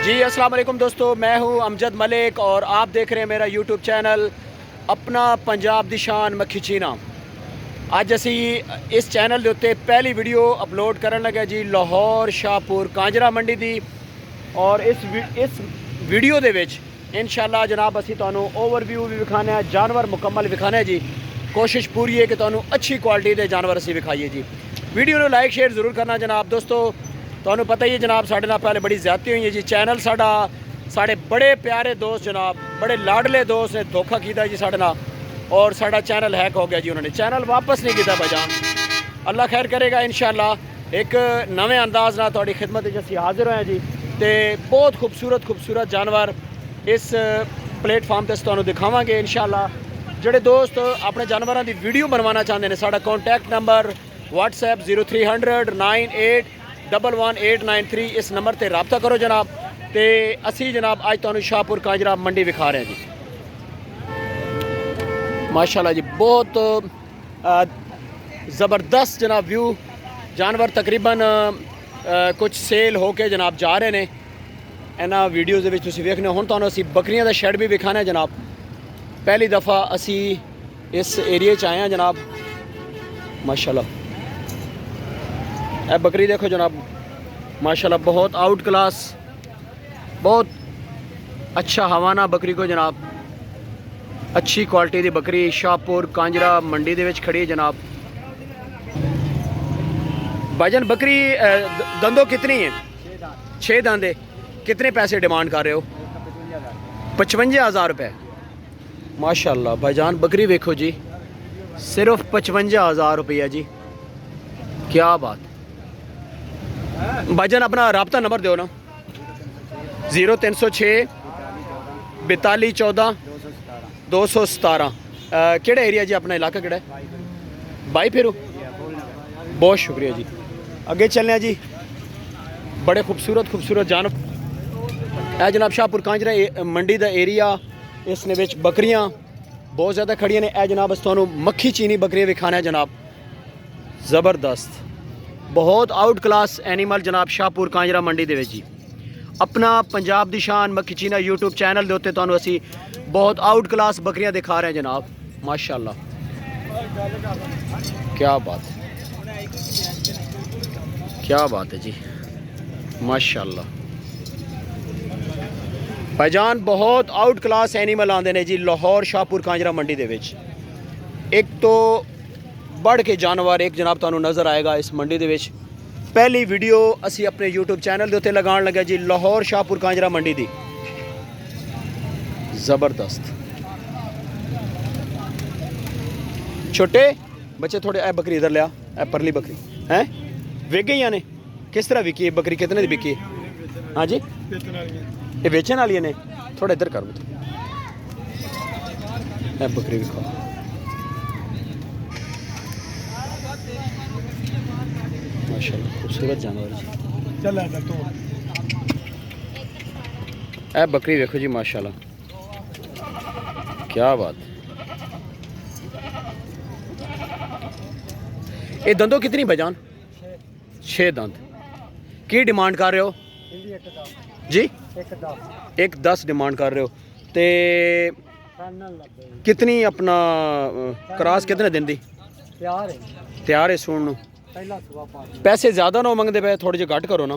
जी अस्सलाम वालेकुम दोस्तों, मैं हूं अमजद मलिक और आप देख रहे हैं मेरा यूट्यूब चैनल अपना पंजाब दी शान मक्खी चीना। अज असी इस चैनल के उत्ते पहली वीडियो अपलोड करन लगे जी लाहौर शाहपुर कांजरा मंडी दी। और इस वीडियो दे विच इंशाअल्लाह जनाब असी तुहानू ओवरव्यू भी विखाने, जानवर मुकम्मल विखाने जी। कोशिश पूरी है कि तुहानू अच्छी क्वालिटी के जानवर असी विखाइए जी। वीडियो को लाइक शेयर जरूर करना जनाब। दोस्तों तुहानू पता ही है जनाब, साढ़े नाल पहले बड़ी ज्यादती हुई है जी। चैनल साढ़े बड़े प्यारे दोस्त जनाब, बड़े लाडले दोस्त ने धोखा किया जी साढ़े नाल, और साढ़ा चैनल हैक हो गया जी। उन्होंने चैनल वापस नहीं किया भाईजान। अल्लाह खैर करेगा इंशाअल्लाह। एक नवे अंदाज नाल तुहाडी खिदमत विच असीं हाजिर होए जी। तो बहुत खूबसूरत जानवर इस प्लेटफॉर्म पर तुहानू दिखावांगे इंशाअल्लाह। जिहड़े दोस्त अपने जानवरों की वीडियो बनवाना चाहते हैं, साडा कॉन्टैक्ट नंबर WhatsApp 0300 98111893 इस नंबर पर रबता करो जनाब। तो असी जनाब अज तुहानू शाहपुर कांजरा मंडी विखा रहे हैं जी। माशाल्लाह जी, बहुत ज़बरदस्त जनाब व्यू। जानवर तकरीबन कुछ सेल होके जनाब जा रहे हैं इन्होंने वीडियोज़ वेखने। हुण तुहानू असी बकरियां दा शेड भी विखाना है जनाब। पहली दफ़ा असी इस एरिए च आए हैं जनाब। माशाल्लाह ए बकरी देखो जनाब, माशाल्लाह बहुत आउट क्लास, बहुत अच्छा हवाना बकरी को जनाब। अच्छी क्वालिटी की बकरी शाहपुर कांजरा मंडी दे विच खड़ी है जनाब। भाईजान बकरी दंदों कितनी है? 6 दंदे। कितने पैसे डिमांड कर रहे हो? 55,000 रुपये। माशाल्लाह भाईजान बकरी देखो जी, सिर्फ 55,000 रुपया जी। क्या बात। भाईजान अपना रबता नंबर दो ना। 0306 42 14 217। केड़ा एरिया जी? अपना इलाका केड़ा है? बाई फिर बहुत शुक्रिया जी। अगे चलने जी। बड़े खूबसूरत जानवर है जनाब। शाहपुर कांजरा मंडी का एरिया, इस विच बकरियां बहुत ज़्यादा खड़ियां ने। ए जनाब अस तुहानू मक्खी चीनी बकरियां विखाना है जनाब। ज़बरदस्त बहुत आउट क्लास एनीमल जनाब शाहपुर कांजरा मंडी दे विच जी। अपना पंजाब दी शान मक्खी चीना यूट्यूब चैनल के उत्ते तुहानू असी बहुत आउट क्लास बकरियां दिखा रहे हैं जनाब। माशाल्लाह क्या बात है जी। माशाल्लाह भाईजान बहुत आउट क्लास एनीमल आते हैं जी लाहौर शाहपुर कांजरा मंडी दे विच। एक तो बढ़ के जानवर एक जनाब तुहानू नज़र आएगा इस मंडी दे विच। पहली वीडियो असी अपने यूट्यूब चैनल के उत्ते लगान लगे जी लाहौर शाहपुर कांजरा मंडी दी। ज़बरदस्त छोटे बच्चे थोड़े। ए बकरी इधर लिया, ए परली बकरी हैं विक गई ने। किस तरह विकी है बकरी? कितने दी विकी? हाँ जी ये बेचने वाली ने। थोड़ा इधर कर बकरी भी खाओ। माशाल्लाह खूबसूरत जानवर जी। ए बकरी देखो जी, माशाल्लाह क्या बात। ये दंदों कितनी बजान? 6 दंद। की डिमांड कर रहे हो जी? 110 डिमांड कर रहे हो। तो कितनी अपना क्रॉस कितने दिन दी तैयार है सुन? पैसे ज़्यादा ना मंगते पे, थोड़े जे घट करो ना।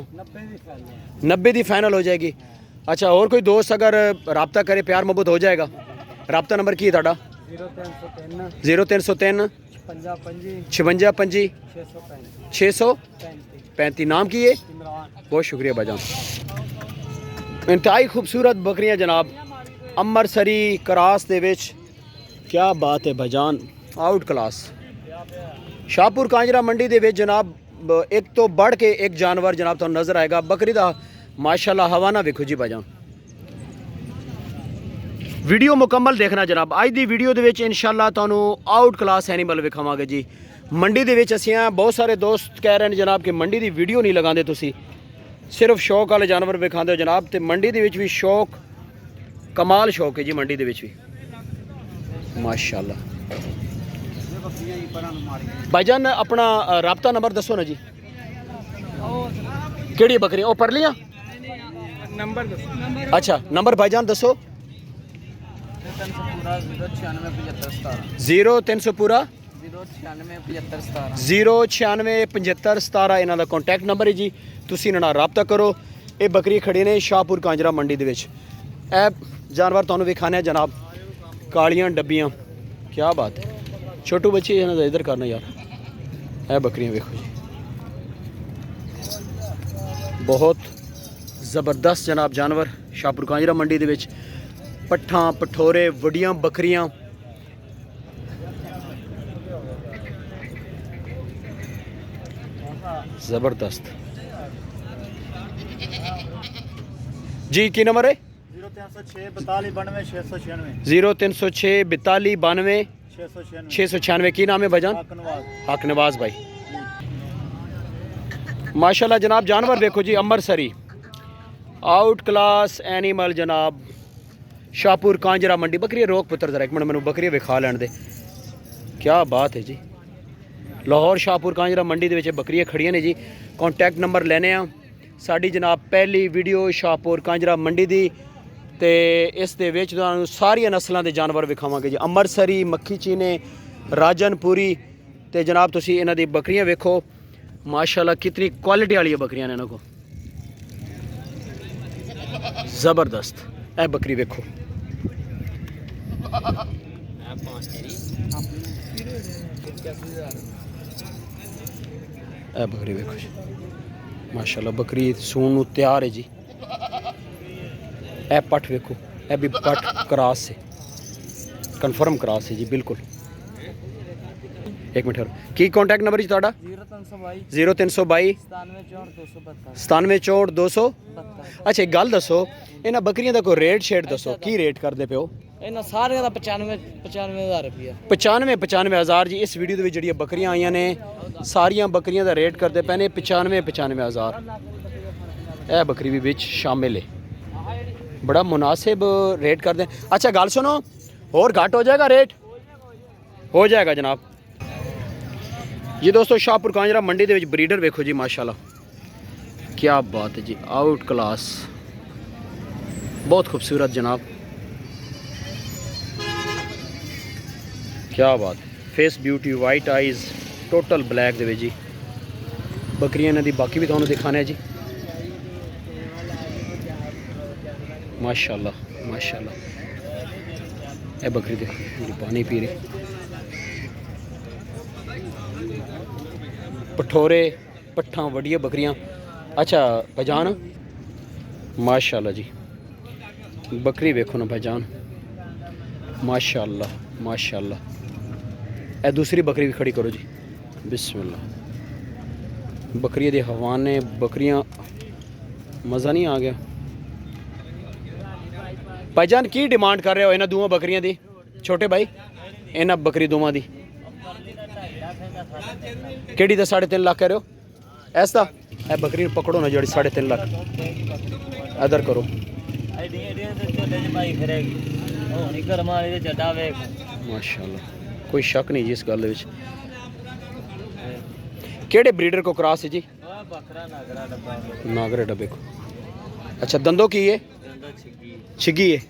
90 दी फाइनल हो जाएगी। अच्छा, और कोई दोस्त अगर रबता करे प्यार मोहब्बत हो जाएगा। रबता नंबर की है ताड़ा? 0303 56 25 635। नाम की है? बहुत शुक्रिया भाईजान। इंतहाई खूबसूरत बकरियां जनाब अमरसरी क्रास दे विच। क्या बात है भाईजान, आउट क्लास शाहपुर कांजरा मंडी दे विच जनाब। एक तो बढ़ के एक जानवर जनाब तुहानू नज़र आएगा बकरी दा। माशाल्लाह हवाना वेखो जी भाईजान। वीडियो मुकम्मल देखना जनाब। अज दी वीडियो दे विच इंशाअल्लाह तुहानू आउट क्लास एनीमल विखावांगे जी। मंडी दे विच असीं बहुत सारे दोस्त कह रहे हैं जनाब कि मंडी दी वीडियो नहीं लगाते तुसी, सिर्फ शौक वाले जानवर विखाते हो जनाब। तो मंडी दे विच भी शौक, कमाल शौक है जी मंडी दे विच भी। माशाल्लाह भाईजान अपना रबता नंबर दसो ना जी। केड़ी बकरियां? ओ परलियां नंबर दसो। अच्छा नंबर भाईजान दसो। 0300 पूरा 0967517 ਇਹਨਾਂ ਦਾ ਕੰਟੈਕਟ ਨੰਬਰ ਹੈ ਜੀ। ਤੁਸੀਂ ਇਹਨਾਂ ਨਾਲ ਰਾਬਤਾ ਕਰੋ। ਇਹ ਬੱਕਰੀ ਖੜੀ ਨੇ ਸ਼ਾਹਪੁਰ ਕਾਂਜਰਾ ਮੰਡੀ ਦੇ ਵਿੱਚ। ਇਹ ਜਾਨਵਰ ਤੁਹਾਨੂੰ ਵਿਖਾਣੇ ਜਨਾਬ, ਕਾਲੀਆਂ ਡੱਬੀਆਂ, ਕੀ ਬਾਤ ਹੈ। ਛੋਟੂ ਬੱਚੇ ਇਹਨਾਂ ਦਾ ਇਧਰ ਕਰਨਾ ਯਾਰ। ਇਹ ਬੱਕਰੀਆਂ ਵੇਖੋ ਜੀ, ਬਹੁਤ ਜ਼ਬਰਦਸਤ ਜਨਾਬ ਜਾਨਵਰ ਸ਼ਾਹਪੁਰ ਕਾਂਜਰਾ ਮੰਡੀ ਦੇ ਵਿੱਚ। ਪੱਠਾਂ ਪਠੋਰੇ ਵੱਡੀਆਂ ਬੱਕਰੀਆਂ, ਜ਼ਬਰਦਸਤ जी। की नंबर है? 0306 42 92 696 0306 42 92 696। की नाम है भाईजान? हक नवाज भाई। माशाल्लाह जनाब जानवर देखो जी, अमृतसरी आउट क्लास एनिमल जनाब शाहपुर कांजरा मंडी। बकरी रोक पुत्र जरा एक मिनट मैंने बकरी विखा लैन दे। क्या बात है जी। लाहौर शाहपुर कांजरा मंडी के बकरियां खड़ियां ने जी। कॉन्टैक्ट नंबर लेने साड़ी जनाब पहली वीडियो शाहपुर कांजरा मंडी दी ते इस दे विच तुहानूं सारियां नस्लों के जानवर विखावांगे जी। अमृतसरी, मक्खी चीने, राजनपुरी ते जनाब तुसीं इन्हां दी बकरियां वेखो माशाल्लाह कितनी क्वालिटी वाली बकरियां ने इन्हां को, ज़बरदस्त। ए बकरी वेखो, ए बकरी वेखो जी माशाल्लाह। बकरी सून नूं तैयार है जी। ए पठ वेखो, ए भी पठ क्रॉस है, कन्फर्म क्रॉस है जी बिल्कुल। एक मिनट की कॉन्टैक्ट नंबर जी तुहाडा? 0322 97 272। अच्छा एक गल दसो, इन्हां बकरियां दा कोई रेट शेट दसो, की रेट करदे पियो? ਇਹਨਾਂ ਸਾਰਿਆਂ ਦਾ 95,000 ਰੁਪਇਆ। 95,000 जी। इस वीडियो ਦੇ ਵਿੱਚ ਜਿਹੜੀਆਂ ਬੱਕਰੀਆਂ ਆਈਆਂ ਨੇ ਸਾਰੀਆਂ ਬੱਕਰੀਆਂ ਦਾ ਰੇਟ ਕਰਦੇ ਪਏ ਨੇ 95,000। ਇਹ ਬੱਕਰੀ ਵੀ ਵਿੱਚ ਸ਼ਾਮਿਲ ਹੈ, बड़ा मुनासिब रेट कर दें। अच्छा गल सुनो, और घट हो जाएगा रेट? हो जाएगा जनाब। जी दोस्तों शाहपुर कांजरा मंडी के ब्रीडर वेखो जी माशाल्लाह, क्या बात है जी, आउट क्लास, बहुत खूबसूरत जनाब, क्या बात है। Face beauty, white eyes, total black दे जी। बकरियां इन्हां दी बाकी भी तुहानूं दिखाने जी माशाल्लाह माशाल्लाह। ए बकरी देखो जी पानी पी रही, पठोरे पट्ठा वड्डियां बकरियां। अच्छा भाईजान माशाल्लाह जी, बकरी वेखो ना भाईजान माशाल्लाह माशाल्लाह। ए दूसरी बकरी भी खड़ी करो जी, बिस्मिल्लाह। बकरियां दे हवाने, बकरियां मज़ा नहीं आ गया। भाईजान की डिमांड कर रहे हो इन्हां दोवां बकरियां दी? छोटे भाई इन्हां बकरी दोवां दी केड़ी दा 3.5 लाख कह रहे हो? ऐसा ए बकरी पकड़ो ना जी 3.5 लाख, इधर करो। माशाल्लाह कोई शक नहीं जी इस गल विच। केड़े ब्रीडर को क्रॉस है जी? नागरा डब्बे को। अच्छा दंदों की है? छिगी है।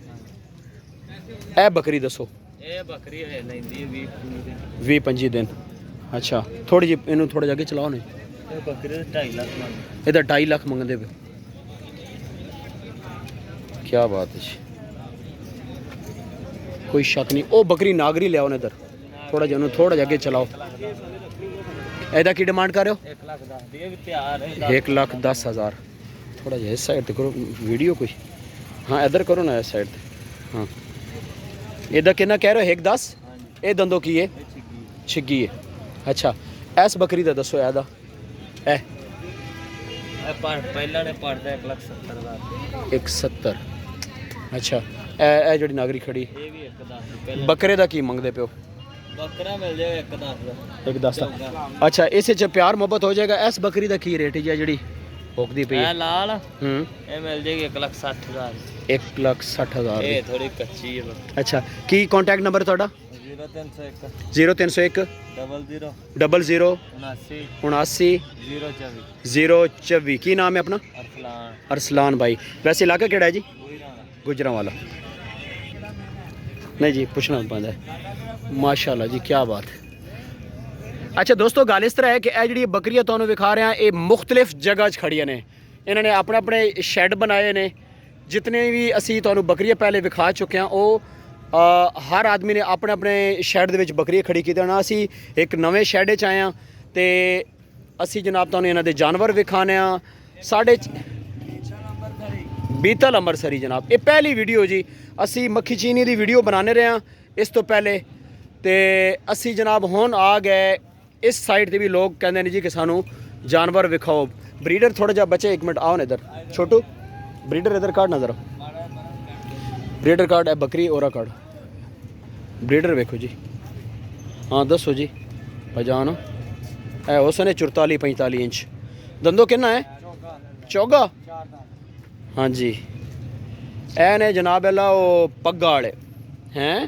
ए बकरी दसो? ए बकरी है लेंदी 20-25 दिन। अच्छा थोड़ी जी इनू थोड़ा जाके चलाओ ने। ए बकरी 2.5 लाख मंगदे, इधर 2.5 लाख मंगदे पे। क्या बात है जी, कोई शक नहीं। ओ बकरी नागरी ले आओ ने इधर, थोड़ा जा थोड़ा जाके चलाओ। एदा की डिमांड कर रहे हो? 1,10,000। थोड़ा जा इस साइड ते करो वीडियो कोई, हाँ इधर करो ना इस साइड ते। हाँ एदा कितना कह रहे हो? 1,10। ये दंदों की है? छिगी है। अच्छा ऐस बकरी दा दसो एदा? ए पहला ने पड़दा 1,70,000। 1,70। अच्छा ए जड़ी नागरी खड़ी ये भी 1,10। बकरे दा की मंगदे पियो? बकरा मिल जाएगा 1,10 दा। अच्छा इस च प्यार मोहब्बत हो जाएगा। इस बकरी दा की रेट है जड़ी भोगदी पई है लाल? ये मिल जाएगी 1,60,000। 1,60,000 ये थोड़ी कच्ची है। अच्छा की कांटेक्ट नंबर ਤੁਹਾਡਾ? 0301 00 00 79 79 024 ਕੀ ਨਾਮ ਹੈ ਆਪਣਾ? अरसलान भाई। वैसे इलाका केड़ा है जी? गुजरांवाला। नहीं जी पूछना पैंदा है। माशाल्लाह जी क्या बात है। अच्छा दोस्तों गल इस तरह है कि यह जी बकरियां तुहानूं विखा रहे हैं ये मुख्तलिफ जगह खड़ियां ने, इन्होंने अपने अपने शैड बनाए ने। जितने भी असी तुहानूं बकरियां पहले विखा चुके हैं वो हर आदमी ने अपने अपने शैड दे विच बकरियां खड़ी की देना। असी एक नवे शैड च आए हैं तो असी जनाब तुहानूं इन्हां दे जानवर विखाने साढ़े बीतल अंमृतसरी जनाब। ये पहली वीडियो जी असी मक्खी चीनी की वीडियो बनाने रहे हैं इस तो पहले तो असी जनाब हुण आ गए इस साइड से भी लोग कहते हैं जी कि सानू जानवर विखाओ। ब्रीडर थोड़ा जा बचे, एक मिनट आओ ना इधर छोटू, ब्रीडर इधर कार्ड नजर आओ, ब्रीडर कार्ड है बकरी ओरा कार्ड, ब्रीडर वेखो जी। हाँ दसो जी पहचान है उसने 44-45 इंच दंदो कितना है? चौगा। हाँ जी ए ने जनाब अल्लाह वो पग्गा वाले हैं।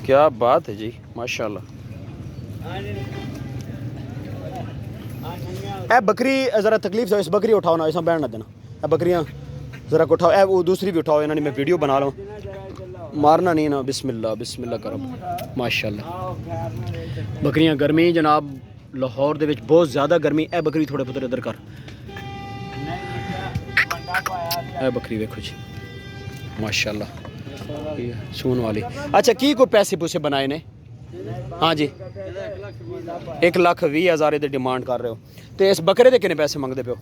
क्या बात है जी माशाल्लाह। ए बकरी ज़रा तकलीफ से इस बकरी उठाओ ना, ऐसा बैठ ना देना। ए बकरियाँ ज़रा उठाओ, ए वो दूसरी भी उठाओ, इन्होंने मैं वीडियो बना लूँ, मारना नहीं ना। बिस्मिल्लाह बिस्मिल्लाह करो माशाल्लाह। बकरियाँ गर्मी जनाब लाहौर दे विच बहुत ज़्यादा गर्मी। ए बकरी थोड़े पुत्र इधर कर, ए बकरी देखो जी माशाल्लाह सून वाली। अच्छा की कोई पैसे पूसे बनाए ने? हाँ जी 1,20,000 की डिमांड कर रहे हो तो इस बकरे के कितने पैसे मंगते पे हो?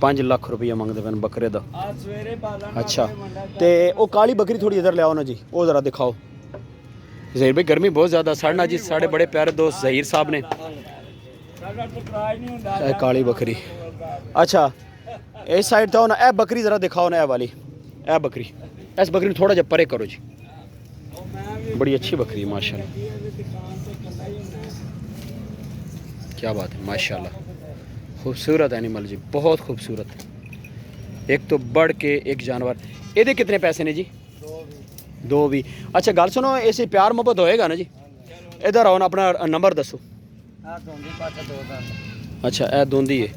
5 लाख रुपया मंगते पे बकरे का। अच्छा तो वो काली बकरी थोड़ी इधर ले आओ ना जी, वो ज़रा दिखाओ। जहीर भाई गर्मी बहुत ज़्यादा साढ़ना जी, साढ़े बड़े प्यारे दोस्त जहीर साहब ने काली बकरी। अच्छा इस साइड तो ना ए बकरी ज़रा दिखाओ ना, ए वाली ए बकरी, इस बकरी थोड़ा जा परे करो जी, बड़ी अच्छी बकरी है माशाल्लाह। क्या बात है माशाल्लाह, खूबसूरत एनिमल जी, बहुत खूबसूरत। एक तो बढ़ के एक जानवर। ये कितने पैसे ने जी? 2 भी। अच्छा गल सुनो ऐसे प्यार मोहब्बत होएगा ना जी? इधर आओ ना, अपना नंबर दसो। अच्छा ए दोंदी है,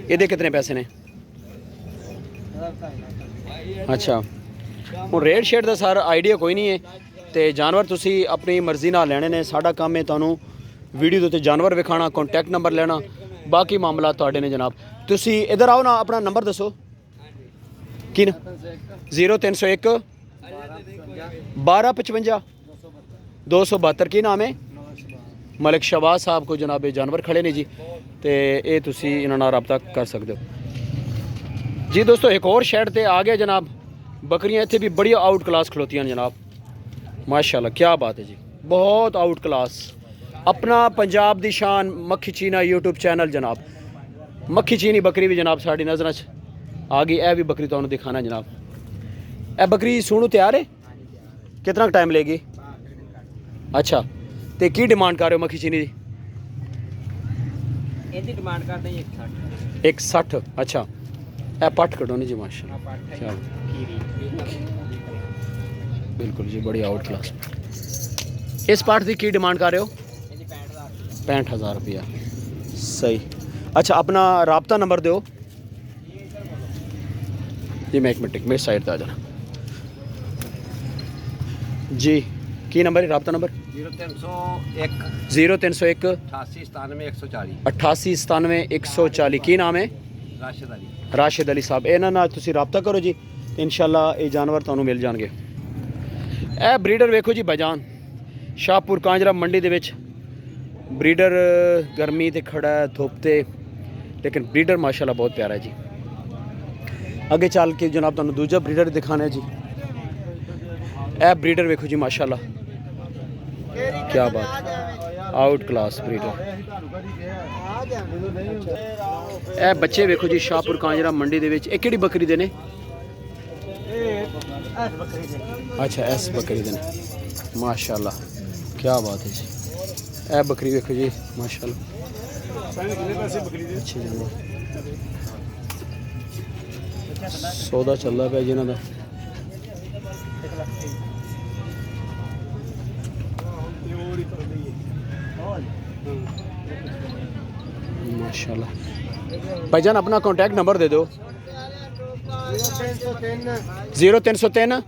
ये कितने पैसे ने? अच्छा हूँ रेट शेट का सारा आइडिया कोई नहीं है तो जानवर तुसी अपनी मर्जी नाल लेने ने। साडा काम है तुहानू वीडियो के उत्ते जानवर विखाना, कॉन्टैक्ट नंबर लेना, बाकी मामला तुहाडे ने जनाब। तुसी इधर आओ ना, अपना नंबर दसो कि 0301 1255 272। की नाम है? मलिक शहबाज साहब को जनाब जानवर खड़े ने जी, तो ये तुसी इन्हां नाल रब्ता कर सकते हो जी। दोस्तों एक और शैड ते आ गया जनाब, बकरियां इत्थे भी बड़ी आउट क्लास खलोतियां जनाब माशाल्लाह। क्या बात है जी, बहुत आउट क्लास। अपना पंजाब दी शान मक्खी चीना यूट्यूब चैनल जनाब। मक्खी चीनी बकरी भी जनाब साड़ी नज़र च आ गई। ए भी बकरी तुहानूं दिखाना जनाब। ए बकरी सूणू तैयार है? कितना टाइम लेगी? अच्छा तो की डिमांड कर रहे हो मक्खी चीनी दी? ਇਹਦੀ ਡਿਮਾਂਡ ਕਰਦੇ 160। 160। अच्छा ए पट कटोनी जी माशाल्लाह, क्या बिल्कुल जी बड़ी आउट क्लास। इस पार्ट की डिमांड कर रहे हो? 65,000 रुपया। सही। अच्छा अपना राबता नंबर दो जी। मैं एक मिनट मेरे साइड पर आ जाना जी। की नंबर है राबता नंबर? 0301 0301 88 97 140। 88 97 140। की नाम है? राशिद अली। राशिद अली साहब। इन्हां नाल तुसी राबता करो जी, इंशाल्लाह ये जानवर तुहानूं मिल जाणगे। ए ब्रीडर वेखो जी भाईजान, शाहपुर कांजरा मंडी दे विच ब्रीडर गर्मी ते खड़ा है धुप ते, लेकिन ब्रीडर माशाल्लाह बहुत प्यारा है जी। अगे चल के जनाब तुहानूं दूजा ब्रीडर दिखाना है जी। ए ब्रीडर वेखो जी माशाल्लाह, क्या बात, आउट क्लास ब्रीडर। ए बच्चे वेखो जी शाहपुर कांजरा मंडी दे विच। किहड़ी बकरी दे ने? अच्छा एस बकरी दे ने माशाल्लाह, क्या बात है जी। ए बकरी वेखो जी माशाल्लाह, अच्छी जानवर। सौदा चलदा पिया जिन्हां दा। माशाल्लाह। भाईजान अपना कॉन्टैक्ट नंबर दे दो। 0303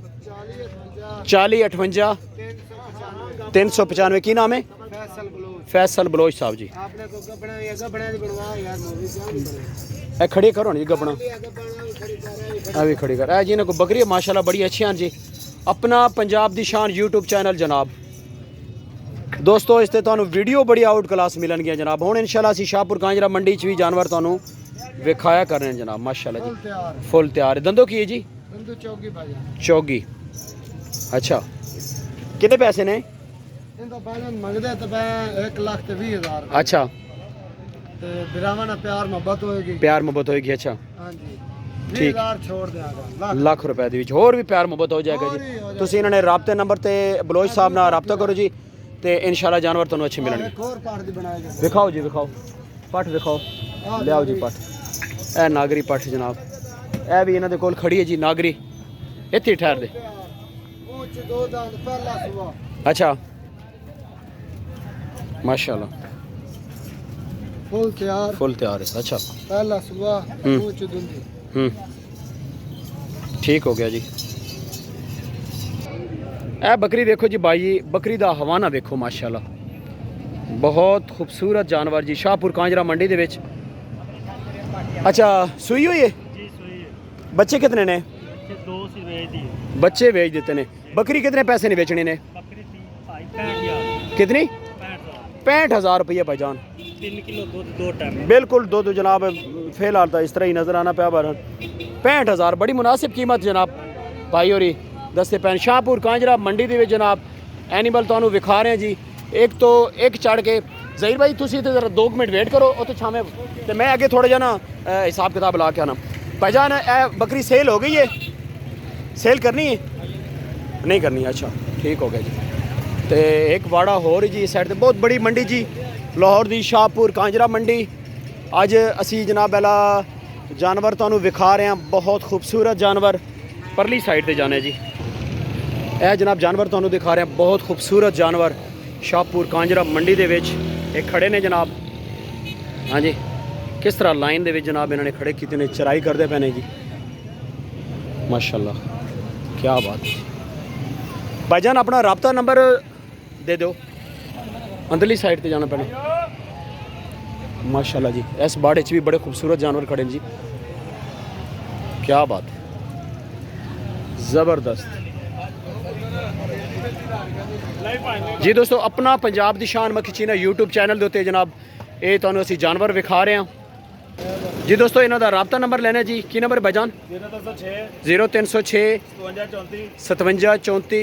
40 58 395। की नाम है? फैसल बलोच साहब जी। ए खड़ी करो ना जी गबना, भी खड़ी कर जी। इन्हें को बकरी माशाल्लाह बड़ी अच्छी हैं जी। अपना पंजाब दी शान यूट्यूब चैनल जनाब। दोस्तों इस ते तुहानू वीडियो बड़ी आउट क्लास मिलन गया जनाब। हुण इंशाल्लाह असीं शाहपुर कांजरा मंडी च भी जानवर तुहानू विखाया कर रहे हैं जनाब। माशाल्लाह जी फुल तैयार है। दंदो की है जी? चौगी। अच्छा कितने पैसे ने? अच्छा प्यार मुहब्बत होएगी। अच्छा ठीक, लाख रुपए ਦੇ ਵਿੱਚ ਹੋਰ ਵੀ ਪਿਆਰ ਮੁਹੱਬਤ ਹੋ ਜਾਏਗਾ ਜੀ। ਤੁਸੀਂ ਇਹਨਾਂ ਨੇ ਰਾਬਤੇ ਨੰਬਰ ਤੇ ਬਲੋਚ ਸਾਹਿਬ ਨਾਲ ਰਾਬਤਾ ਕਰੋ ਜੀ ਤੇ ਇਨਸ਼ਾਅੱਲਾ ਜਾਨਵਰ ਤੁਹਾਨੂੰ ਅੱਛੇ ਮਿਲਣਗੇ। ਵਿਖਾਓ ਜੀ ਵਿਖਾਓ ਪੱਠ ਵਿਖਾਓ, ਲਿਆਓ ਜੀ ਪੱਠ। ਇਹ ਨਾਗਰੀ ਪੱਠ ਜਨਾਬ, ਇਹ ਵੀ ਇਹਨਾਂ ਦੇ ਕੋਲ ਖੜੀ ਹੈ ਜੀ ਨਾਗਰੀ। ਇੱਥੇ ਹੀ ਠਹਿਰ ਦੇ। ਅੱਛਾ माशाल्लाह फुल तैयार है। अच्छा पहला सुबह ठीक हो गया जी। ए बकरी देखो जी भाई, बकरी दा हवाना देखो माशाल्लाह बहुत खूबसूरत जानवर जी। शाहपुर कांजरा मंडी दे विच। अच्छा सूई हुई है जी? सूई है। बच्चे कितने ने? दो सी बेच दिए। बच्चे बेच देते ने। बकरी कितने पैसे ने बेचने ने? बकरी थी भाई 65,000। कितनी? 65,000 रुपये भाईजान। 3 किलो दूध 2 टन। बिल्कुल दो जनाब फिलहाल तो इस तरह ही नज़र आना पाया बार। 65,000 बड़ी मुनासिब कीमत जनाब भाई। और दस्ते पैन शाहपुर कांजरा मंडी दे विच जनाब एनिमल तुहानू विखा रहे हैं जी। एक तो एक चढ़ के ज़हीर भाई तुसी तो ज़रा 2 मिनट वेट करो और तो छामे तो मैं अगे थोड़ा जा ना हिसाब किताब ला के आना। भाईजान ए बकरी सेल हो गई है? सेल करनी है? नहीं करनी? अच्छा ठीक हो गया जी। तो एक वाड़ा हो रही जी इस साइड से बहुत बड़ी मंडी जी लाहौर दी शाहपुर कांजरा मंडी। अज असी जनाब पहला जानवर तुहानू विखा रहे हैं, बहुत खूबसूरत जानवर। परली साइड से जाने जी। यह जनाब जानवर तुहानू दिखा रहे हैं, बहुत खूबसूरत जानवर शाहपुर कांजरा मंडी दे विच एक खड़े ने जनाब। हाँ जी किस तरह लाइन दे विच जनाब इन्होंने खड़े किते ने, चराई करते पे ने जी माशाल्लाह क्या बात है। भाईजान अपना राबता नंबर दे दो। अंदरली साइड पे जाना पैना माशाल्लाह जी। इस बाड़े च भी बड़े खूबसूरत जानवर खड़े जी, क्या बात है ज़बरदस्त जी। दोस्तों अपना पंजाब दी शान मखीचीना यूट्यूब चैनल के उत्ते जनाब ये तुहानू असीं जानवर विखा रहे हैं जी। दोस्तों इन्हों का राबता नंबर लेना जी। की नंबर भाईजान? 0306 57 34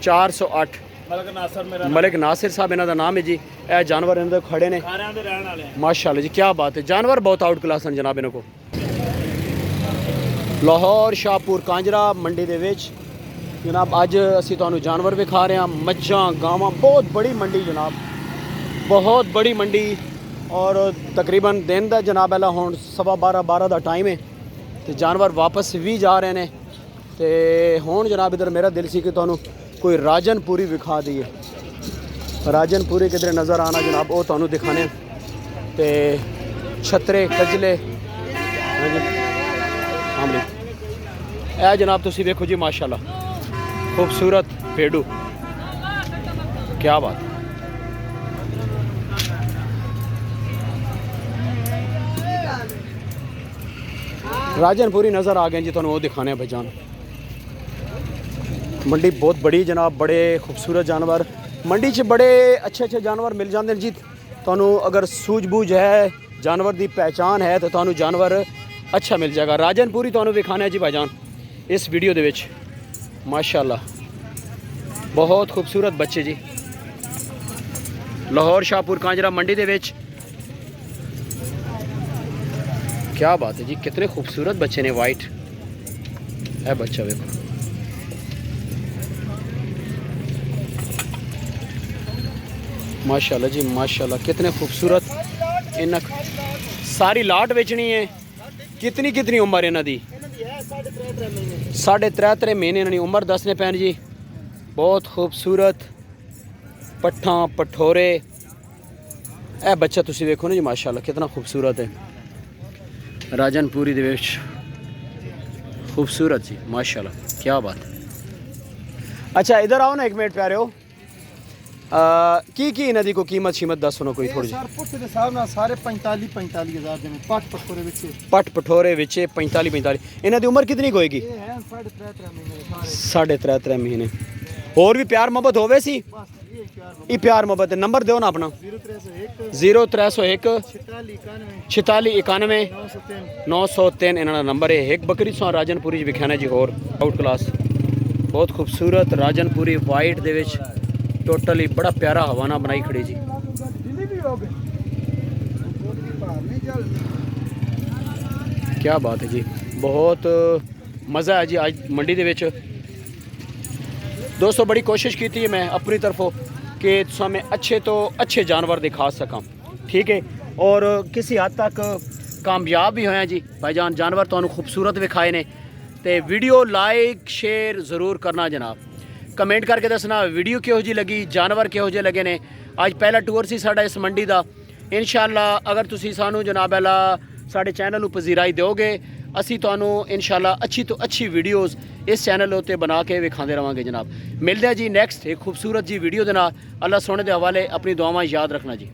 408। मलिक नासिर साहब इन्हों का नाम है जी। यह जानवर इन्होंने खड़े ने माशाल्लाह जी क्या बात है। जानवर बहुत आउट क्लास हैं जनाब इन्हों को। लाहौर शाहपुर कांजरा मंडी दे विच जनाब अज असी तुहानू जानवर विखा रहे हैं। मच्छां गावां, बहुत बड़ी मंडी जनाब, बहुत बड़ी मंडी। और तकरीबन दिन का जनाब पहला हुण 12:15 का टाइम है तो जानवर वापस भी जा रहे हैं। तो हुण जनाब इधर मेरा दिल सी कि तुहानू कोई राजनपुरी विखा दिए। राजनपुरी किधर नज़र आना जनाब वो तुहानू दिखाने। तो छतरे कजले हाँ जी सामने ए जनाब तुसी देखो जी माशाल्लाह खूबसूरत भेड़ू, क्या बात। राजनपुरी नज़र आ गए जी, तुहानू वो दिखाने भाईजान। मंडी बहुत बड़ी जनाब, बड़े खूबसूरत जानवर मंडी च बड़े अच्छे अच्छे जानवर मिल जाते हैं जी। तुहानू अगर सूझबूझ है, जानवर की पहचान है तो तुहानू जानवर अच्छा मिल जाएगा। राजनपुरी तुहानू विखाना है जी भाईजान इस वीडियो दे विच माशाल्लाह। बहुत खूबसूरत बच्चे जी लाहौर शाहपुर कांजरा मंडी दे विच, क्या बात है जी। कितने खूबसूरत बच्चे ने, वाइट है बच्चा देखो माशाल्लाह जी माशाल्लाह। कितने खूबसूरत। इन सारी लाट बेचनी है। कितनी कितनी उम्र इन्हों की? 3.5 महीने इन्होंने उम्र दसने पैन जी। बहुत खूबसूरत पट्ठा पठोरे ਇਹ ਬੱਚਾ ਤੁਸੀਂ ਵੇਖੋ ਨਾ ਜੀ ਮਾਸ਼ਾਅੱਲਾ ਕਿੰਨਾ ਖੂਬਸੂਰਤ ਹੈ ਰਾਜਨਪੁਰੀ ਦੇ ਵਿੱਚ खूबसूरत जी माशाल्लाह क्या बात है। अच्छा इधर आओ ना एक मिनट प्यारे हो की इन्हां दी को कीमत शीमत दसो ना कोई थोड़ी सर पुੱਠ ਦੇ ਹਿਸਾਬ ਨਾਲ ਸਾਰੇ 45,000 ਦੇ ਨੇ ਪੱਟ ਪਠੋਰੇ ਵਿੱਚ पट पठोरे विच 45 इन्हां दी उम्र कितनी होएगी ਇਹ ਹੈ 3.5 ਮਹੀਨੇ ਸਾਰੇ साढ़े 3 महीने और भी प्यार मोहब्बत होवे सी ਬਸ ਇਹ ਪਿਆਰ ये प्यार मोहब्बत है नंबर दो ना अपना 0301 0301 4691 4691 903 903 इन्होंने नंबर है एक बकरी सौ राजनपुरी विखाना जी होर आउट क्लास बहुत खूबसूरत राजनपुरी वाइट दे विच टोटली बड़ा प्यारा हवाना बनाई खड़ी जी ਦਿੱਲੀ ਵੀ ਹੋ ਗਏ ਕੋਈ ਭਾਰ ਨਹੀਂ ਚੱਲ क्या बात है जी बहुत मज़ा है जी आज मंडी दे विच दोस्तों बड़ी कोशिश की थी मैं अपनी तरफों कि तुम्हें अच्छे तो अच्छे जानवर दिखा सकां ठीक है और किसी हद तक कामयाब भी होया जी भाईजान जानवर तो खूबसूरत विखाए ने तो वीडियो लाइक शेयर ज़रूर करना जनाब कमेंट करके दसना वीडियो किहो जी लगी जानवर किहो जे लगे ने अज पहला टूर सी साडा इस मंडी का इंशाअल्लाह अगर तुसी सानू जनाब अला साडे चैनल नूं पजीराई दोगे असी तुहानू इंशाअल्लाह अच्छी तो अच्छी वीडियोज़ इस चैनल उत्ते बना के विखाते रहांगे जनाब मिलते हैं जी नैक्सट एक खूबसूरत जी वीडियो दे नाल अल्लाह सोने के हवाले अपनी दुआवां याद रखना जी।